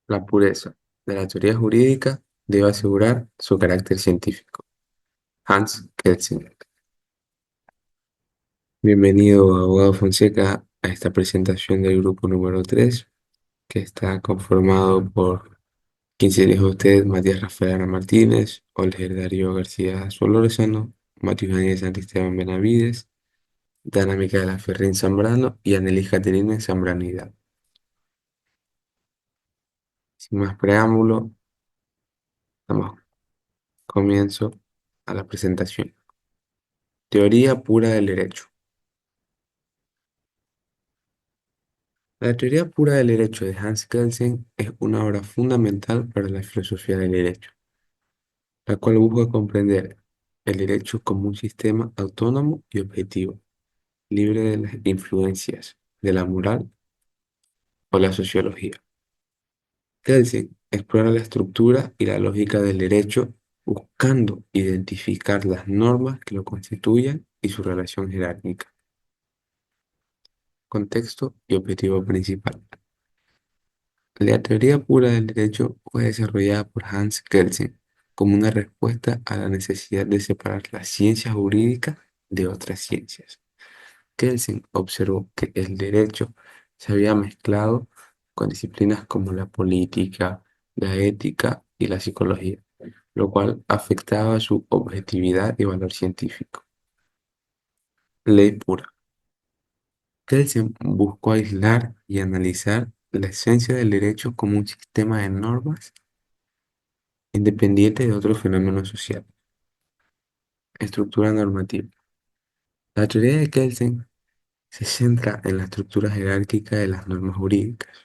La pureza de la teoría jurídica debe asegurar su carácter científico. Hans Kelsen. Bienvenido, abogado Fonseca, a esta presentación del grupo número 3, que está conformado por quien se dirige a usted, Matías Rafael Ara Martínez, Olger Darío García Solórzano, Matías Daniel Santisteban Benavides, Dana Micaela Ferrín Zambrano y Anelis Caterina Zambrano Hidalgo. Sin más preámbulo, damos comienzo a la presentación. Teoría pura del derecho. La teoría pura del derecho de Hans Kelsen es una obra fundamental para la filosofía del derecho, la cual busca comprender el derecho como un sistema autónomo y objetivo, libre de las influencias de la moral o la sociología. Kelsen explora la estructura y la lógica del derecho buscando identificar las normas que lo constituyen y su relación jerárquica. Contexto y objetivo principal. La teoría pura del derecho fue desarrollada por Hans Kelsen como una respuesta a la necesidad de separar la ciencia jurídica de otras ciencias. Kelsen observó que el derecho se había mezclado con disciplinas como la política, la ética y la psicología, lo cual afectaba su objetividad y valor científico. Ley pura. Kelsen buscó aislar y analizar la esencia del derecho como un sistema de normas independiente de otros fenómenos sociales. Estructura normativa. La teoría de Kelsen se centra en la estructura jerárquica de las normas jurídicas,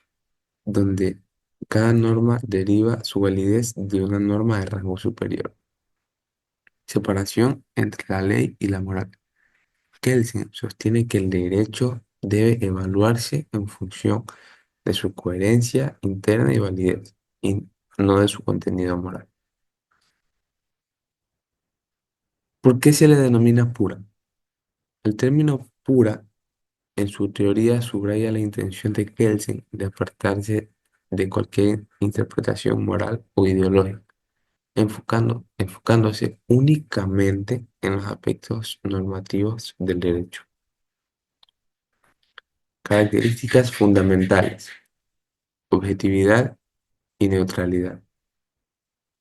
donde cada norma deriva su validez de una norma de rango superior. Separación entre la ley y la moral. Kelsen sostiene que el derecho debe evaluarse en función de su coherencia interna y validez, y no de su contenido moral. ¿Por qué se le denomina pura? El término pura en su teoría subraya la intención de Kelsen de apartarse de cualquier interpretación moral o ideológica, enfocándose únicamente en los aspectos normativos del derecho. Características fundamentales: objetividad y neutralidad.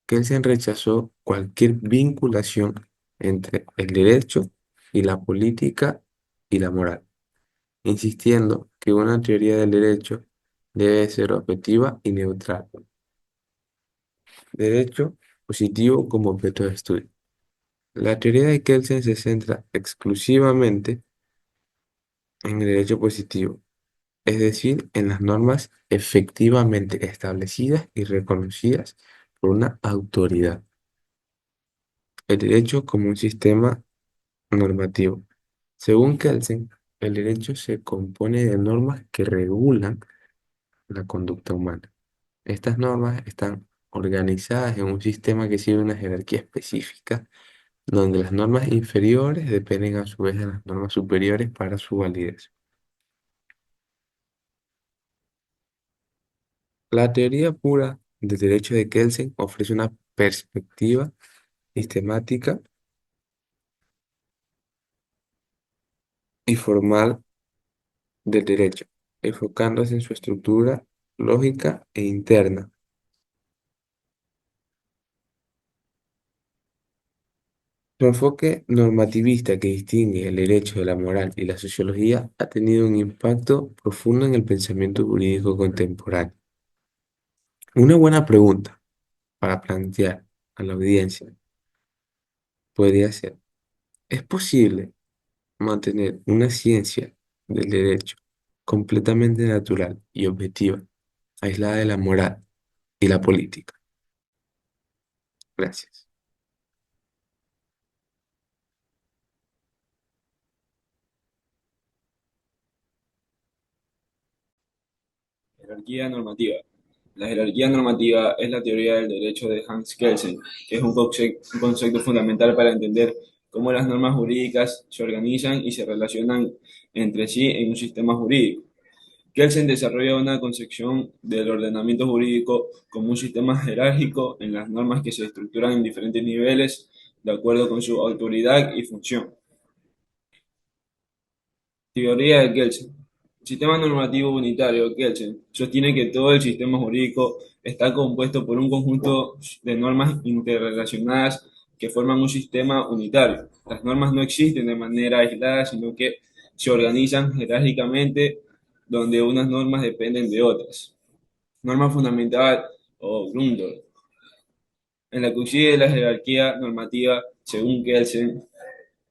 Kelsen rechazó cualquier vinculación entre el derecho y la política y la moral, insistiendo que una teoría del derecho debe ser objetiva y neutral. Derecho positivo como objeto de estudio. La teoría de Kelsen se centra exclusivamente en el derecho positivo, es decir, en las normas efectivamente establecidas y reconocidas por una autoridad. El derecho como un sistema normativo. Según Kelsen, el derecho se compone de normas que regulan la conducta humana. Estas normas están organizadas en un sistema que sigue una jerarquía específica, donde las normas inferiores dependen a su vez de las normas superiores para su validez. La teoría pura del derecho de Kelsen ofrece una perspectiva sistemática y formal del derecho, enfocándose en su estructura lógica e interna. Su enfoque normativista que distingue el derecho de la moral y la sociología ha tenido un impacto profundo en el pensamiento jurídico contemporáneo. Una buena pregunta para plantear a la audiencia podría ser: ¿es posible mantener una ciencia del derecho completamente natural y objetiva, aislada de la moral y la política? Gracias. Jerarquía normativa. La jerarquía normativa es la teoría del derecho de Hans Kelsen, que es un concepto fundamental para entender cómo las normas jurídicas se organizan y se relacionan entre sí en un sistema jurídico. Kelsen desarrolla una concepción del ordenamiento jurídico como un sistema jerárquico en las normas que se estructuran en diferentes niveles de acuerdo con su autoridad y función. Teoría de Kelsen. El sistema normativo unitario Kelsen sostiene que todo el sistema jurídico está compuesto por un conjunto de normas interrelacionadas que forman un sistema unitario. Las normas no existen de manera aislada, sino que se organizan jerárquicamente donde unas normas dependen de otras. Norma fundamental o Grundlagen. En la cuchilla de la jerarquía normativa, según Kelsen,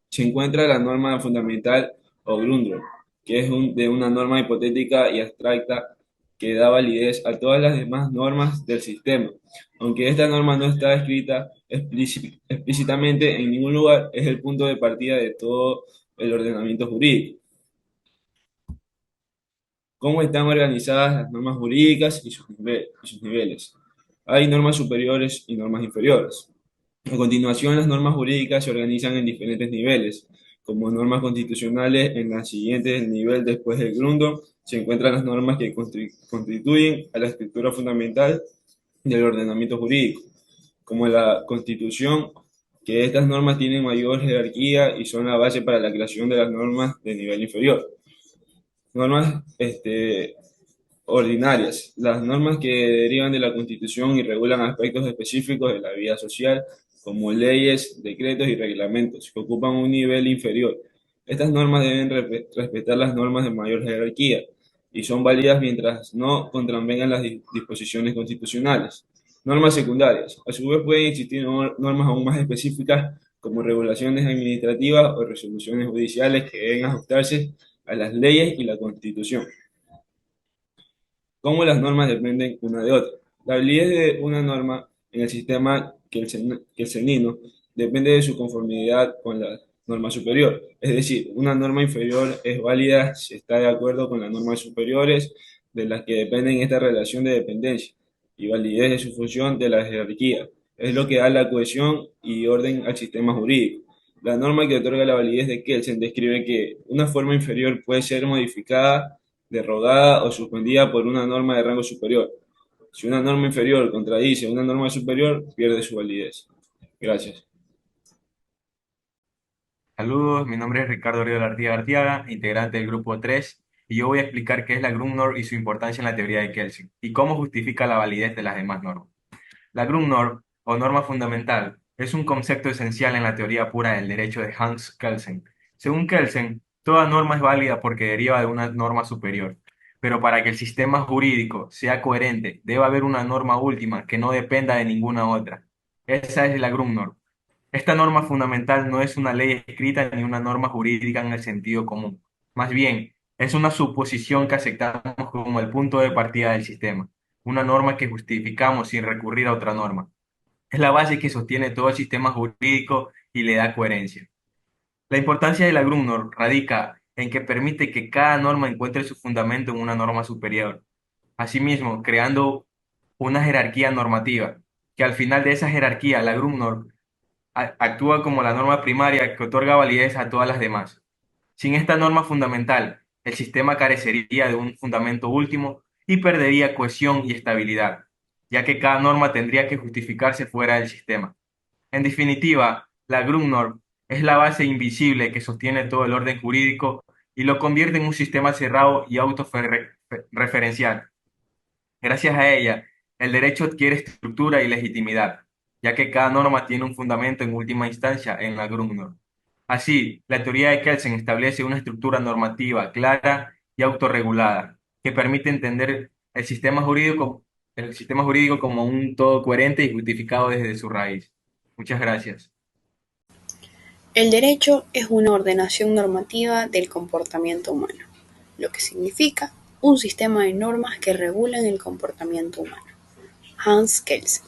se encuentra la norma fundamental o Grundlagen, que es de una norma hipotética y abstracta que da validez a todas las demás normas del sistema. Aunque esta norma no está escrita explícitamente en ningún lugar, es el punto de partida de todo el ordenamiento jurídico. ¿Cómo están organizadas las normas jurídicas y sus niveles? Hay normas superiores y normas inferiores. A continuación, las normas jurídicas se organizan en diferentes niveles. Como normas constitucionales, en la siguiente nivel después del Grundlagen, se encuentran las normas que constituyen a la estructura fundamental del ordenamiento jurídico, como la Constitución, que estas normas tienen mayor jerarquía y son la base para la creación de las normas de nivel inferior. Normas ordinarias, las normas que derivan de la Constitución y regulan aspectos específicos de la vida social, como leyes, decretos y reglamentos, que ocupan un nivel inferior. Estas normas deben respetar las normas de mayor jerarquía y son válidas mientras no contravengan las disposiciones constitucionales. Normas secundarias. A su vez pueden existir normas aún más específicas como regulaciones administrativas o resoluciones judiciales que deben ajustarse a las leyes y la Constitución. Cómo las normas dependen una de otra. La validez de una norma en el sistema kelsenino depende de su conformidad con la norma superior. Es decir, una norma inferior es válida si está de acuerdo con las normas superiores de las que dependen esta relación de dependencia y validez de su función de la jerarquía. Es lo que da la cohesión y orden al sistema jurídico. La norma que otorga la validez de Kelsen describe que una forma inferior puede ser modificada, derogada o suspendida por una norma de rango superior. Si una norma inferior contradice una norma superior, pierde su validez. Gracias. Saludos, mi nombre es Ricardo Río Artiaga Artiaga, integrante del grupo 3, y yo voy a explicar qué es la Grundnorm y su importancia en la teoría de Kelsen, y cómo justifica la validez de las demás normas. La Grundnorm, o norma fundamental, es un concepto esencial en la teoría pura del derecho de Hans Kelsen. Según Kelsen, toda norma es válida porque deriva de una norma superior, pero para que el sistema jurídico sea coherente, debe haber una norma última que no dependa de ninguna otra. Esa es la Grundnorm. Esta norma fundamental no es una ley escrita ni una norma jurídica en el sentido común. Más bien, es una suposición que aceptamos como el punto de partida del sistema, una norma que justificamos sin recurrir a otra norma. Es la base que sostiene todo el sistema jurídico y le da coherencia. La importancia de la Grundnorm radica en que permite que cada norma encuentre su fundamento en una norma superior. Asimismo, creando una jerarquía normativa, que al final de esa jerarquía, la Grundnorm actúa como la norma primaria que otorga validez a todas las demás. Sin esta norma fundamental, el sistema carecería de un fundamento último y perdería cohesión y estabilidad, ya que cada norma tendría que justificarse fuera del sistema. En definitiva, la Grundnorm es la base invisible que sostiene todo el orden jurídico y lo convierte en un sistema cerrado y autorreferencial. Gracias a ella, el derecho adquiere estructura y legitimidad, ya que cada norma tiene un fundamento en última instancia en la Grundnorm. Así, la teoría de Kelsen establece una estructura normativa clara y autorregulada, que permite entender el sistema jurídico como un todo coherente y justificado desde su raíz. Muchas gracias. El derecho es una ordenación normativa del comportamiento humano, lo que significa un sistema de normas que regulan el comportamiento humano. Hans Kelsen.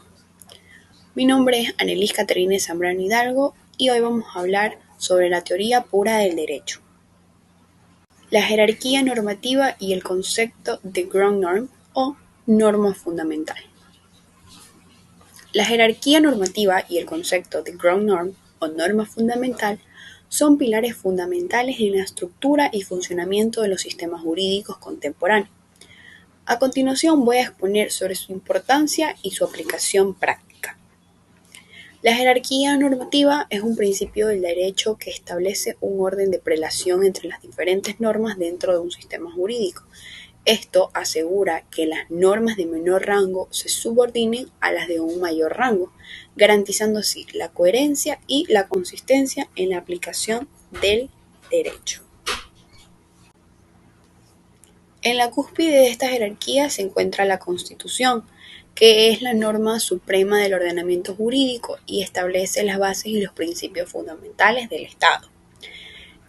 Mi nombre es Anelis Caterina Zambrano Hidalgo y hoy vamos a hablar sobre la teoría pura del derecho. La jerarquía normativa y el concepto de Grundnorm o norma fundamental. La jerarquía normativa y el concepto de Grundnorm o norma fundamental son pilares fundamentales en la estructura y funcionamiento de los sistemas jurídicos contemporáneos. A continuación voy a exponer sobre su importancia y su aplicación práctica. La jerarquía normativa es un principio del derecho que establece un orden de prelación entre las diferentes normas dentro de un sistema jurídico. Esto asegura que las normas de menor rango se subordinen a las de un mayor rango, garantizando así la coherencia y la consistencia en la aplicación del derecho. En la cúspide de esta jerarquía se encuentra la Constitución, que es la norma suprema del ordenamiento jurídico y establece las bases y los principios fundamentales del Estado.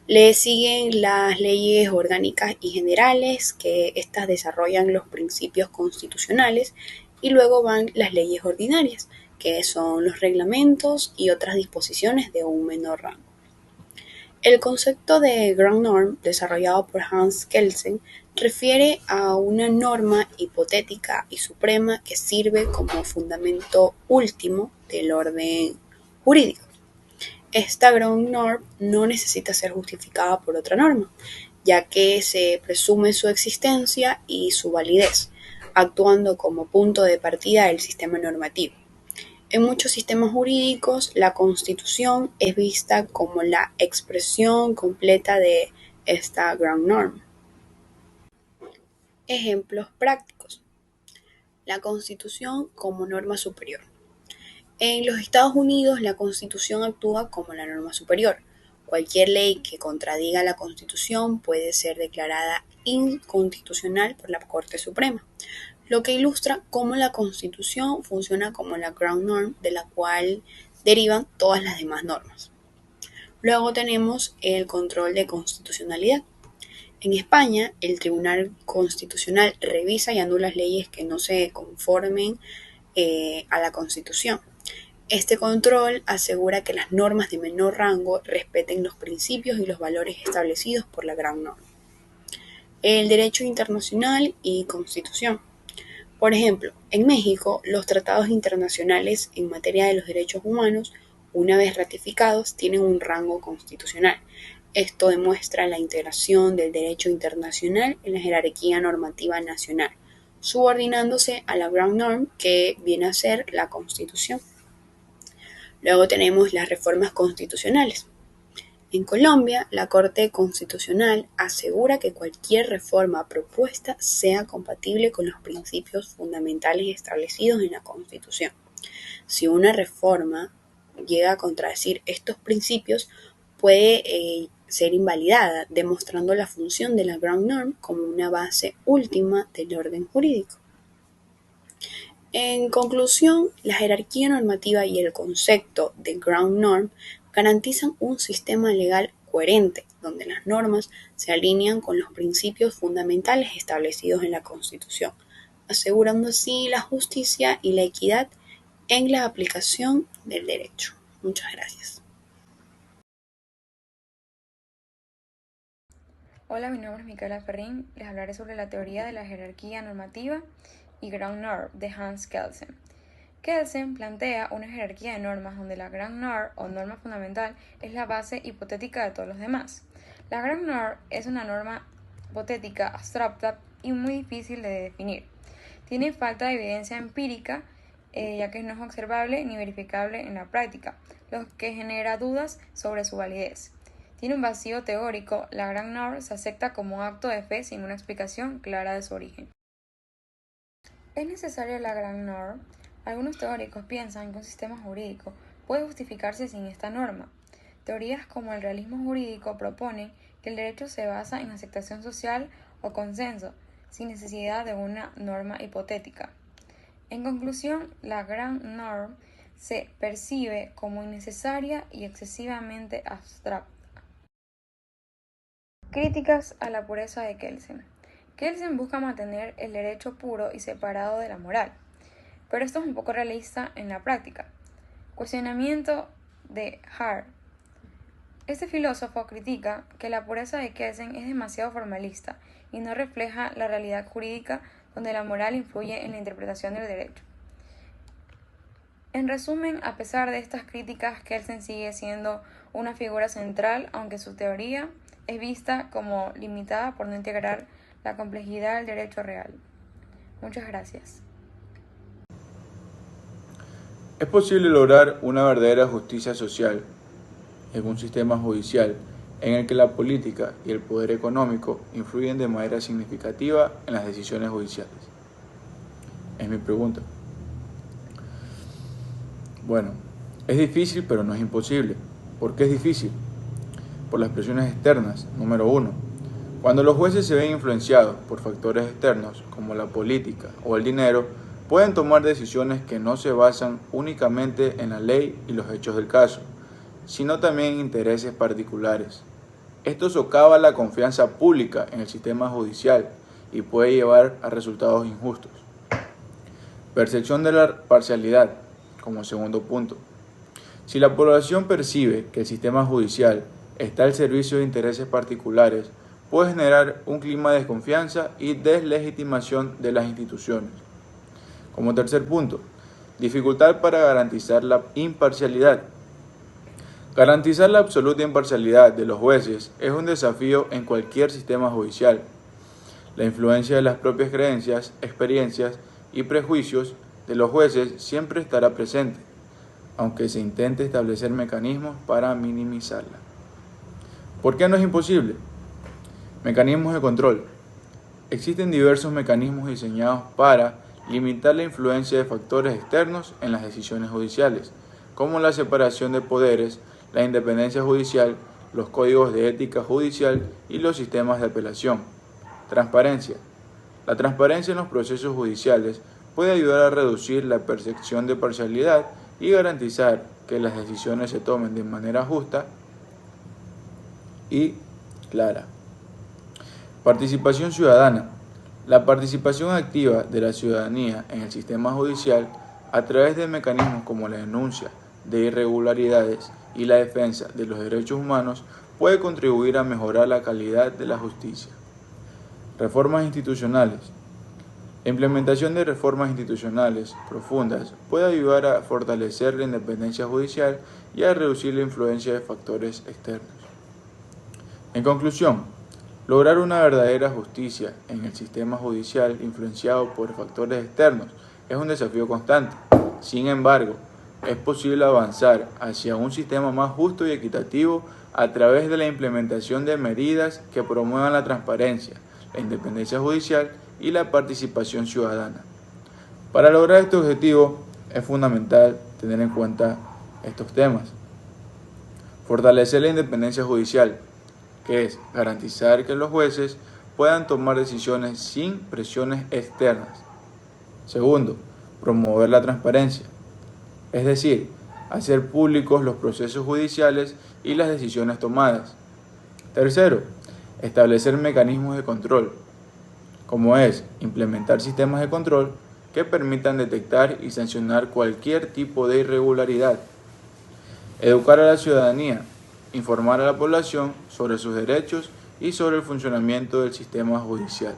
Le siguen las leyes orgánicas y generales, que estas desarrollan los principios constitucionales, y luego van las leyes ordinarias, que son los reglamentos y otras disposiciones de un menor rango. El concepto de Ground Norm, desarrollado por Hans Kelsen, refiere a una norma hipotética y suprema que sirve como fundamento último del orden jurídico. Esta Ground Norm no necesita ser justificada por otra norma, ya que se presume su existencia y su validez, actuando como punto de partida del sistema normativo. En muchos sistemas jurídicos, la Constitución es vista como la expresión completa de esta Ground Norm. Ejemplos prácticos. La Constitución como norma superior. En los Estados Unidos, la Constitución actúa como la norma superior. Cualquier ley que contradiga la Constitución puede ser declarada inconstitucional por la Corte Suprema, lo que ilustra cómo la Constitución funciona como la Ground Norm de la cual derivan todas las demás normas. Luego tenemos el control de constitucionalidad. En España, el Tribunal Constitucional revisa y anula leyes que no se conformen a la Constitución. Este control asegura que las normas de menor rango respeten los principios y los valores establecidos por la Ground Norm. El derecho internacional y constitución. Por ejemplo, en México, los tratados internacionales en materia de los derechos humanos, una vez ratificados, tienen un rango constitucional. Esto demuestra la integración del derecho internacional en la jerarquía normativa nacional, subordinándose a la Ground Norm, que viene a ser la Constitución. Luego tenemos las reformas constitucionales. En Colombia, la Corte Constitucional asegura que cualquier reforma propuesta sea compatible con los principios fundamentales establecidos en la Constitución. Si una reforma llega a contradecir estos principios, puede ser invalidada, demostrando la función de la Ground Norm como una base última del orden jurídico. En conclusión, la jerarquía normativa y el concepto de Ground Norm garantizan un sistema legal coherente, donde las normas se alinean con los principios fundamentales establecidos en la Constitución, asegurando así la justicia y la equidad en la aplicación del derecho. Muchas gracias. Hola, mi nombre es Micaela Ferrín. Les hablaré sobre la teoría de la jerarquía normativa y Ground Norm de Hans Kelsen. Kelsen plantea una jerarquía de normas donde la Ground Norm o norma fundamental es la base hipotética de todos los demás. La Ground Norm es una norma hipotética, abstracta y muy difícil de definir. Tiene falta de evidencia empírica, ya que no es observable ni verificable en la práctica, lo que genera dudas sobre su validez. Tiene un vacío teórico. La Ground Norm se acepta como acto de fe sin una explicación clara de su origen. ¿Es necesaria la Ground Norm? Algunos teóricos piensan que un sistema jurídico puede justificarse sin esta norma. Teorías como el realismo jurídico proponen que el derecho se basa en aceptación social o consenso, sin necesidad de una norma hipotética. En conclusión, la Ground Norm se percibe como innecesaria y excesivamente abstracta. Críticas a la pureza de Kelsen. Kelsen busca mantener el derecho puro y separado de la moral, pero esto es un poco realista en la práctica. Cuestionamiento de Hart. Este filósofo critica que la pureza de Kelsen es demasiado formalista y no refleja la realidad jurídica donde la moral influye en la interpretación del derecho. En resumen, a pesar de estas críticas, Kelsen sigue siendo una figura central, aunque su teoría es vista como limitada por no integrar la complejidad del derecho real. Muchas gracias. Es posible lograr una verdadera justicia social en un sistema judicial en el que la política y el poder económico influyen de manera significativa en las decisiones judiciales. Es mi pregunta. Bueno, es difícil, pero no es imposible. ¿Por qué es difícil? Por las presiones externas. Número 1. Cuando los jueces se ven influenciados por factores externos, como la política o el dinero, pueden tomar decisiones que no se basan únicamente en la ley y los hechos del caso, sino también en intereses particulares. Esto socava la confianza pública en el sistema judicial y puede llevar a resultados injustos. Percepción de la parcialidad, como segundo punto. Si la población percibe que el sistema judicial está al servicio de intereses particulares, puede generar un clima de desconfianza y deslegitimación de las instituciones. Como tercer punto, dificultad para garantizar la imparcialidad. Garantizar la absoluta imparcialidad de los jueces es un desafío en cualquier sistema judicial. La influencia de las propias creencias, experiencias y prejuicios de los jueces siempre estará presente, aunque se intente establecer mecanismos para minimizarla. ¿Por qué no es imposible? Mecanismos de control. Existen diversos mecanismos diseñados para limitar la influencia de factores externos en las decisiones judiciales, como la separación de poderes, la independencia judicial, los códigos de ética judicial y los sistemas de apelación. Transparencia. La transparencia en los procesos judiciales puede ayudar a reducir la percepción de parcialidad y garantizar que las decisiones se tomen de manera justa y clara. Participación ciudadana. La participación activa de la ciudadanía en el sistema judicial a través de mecanismos como la denuncia de irregularidades y la defensa de los derechos humanos puede contribuir a mejorar la calidad de la justicia. Reformas institucionales. La implementación de reformas institucionales profundas puede ayudar a fortalecer la independencia judicial y a reducir la influencia de factores externos. En conclusión, lograr una verdadera justicia en el sistema judicial influenciado por factores externos es un desafío constante. Sin embargo, es posible avanzar hacia un sistema más justo y equitativo a través de la implementación de medidas que promuevan la transparencia, la independencia judicial y la participación ciudadana. Para lograr este objetivo es fundamental tener en cuenta estos temas. Fortalecer la independencia judicial, que es garantizar que los jueces puedan tomar decisiones sin presiones externas. Segundo, promover la transparencia, es decir, hacer públicos los procesos judiciales y las decisiones tomadas. Tercero, establecer mecanismos de control, como es implementar sistemas de control que permitan detectar y sancionar cualquier tipo de irregularidad. Educar a la ciudadanía, informar a la población sobre sus derechos y sobre el funcionamiento del sistema judicial.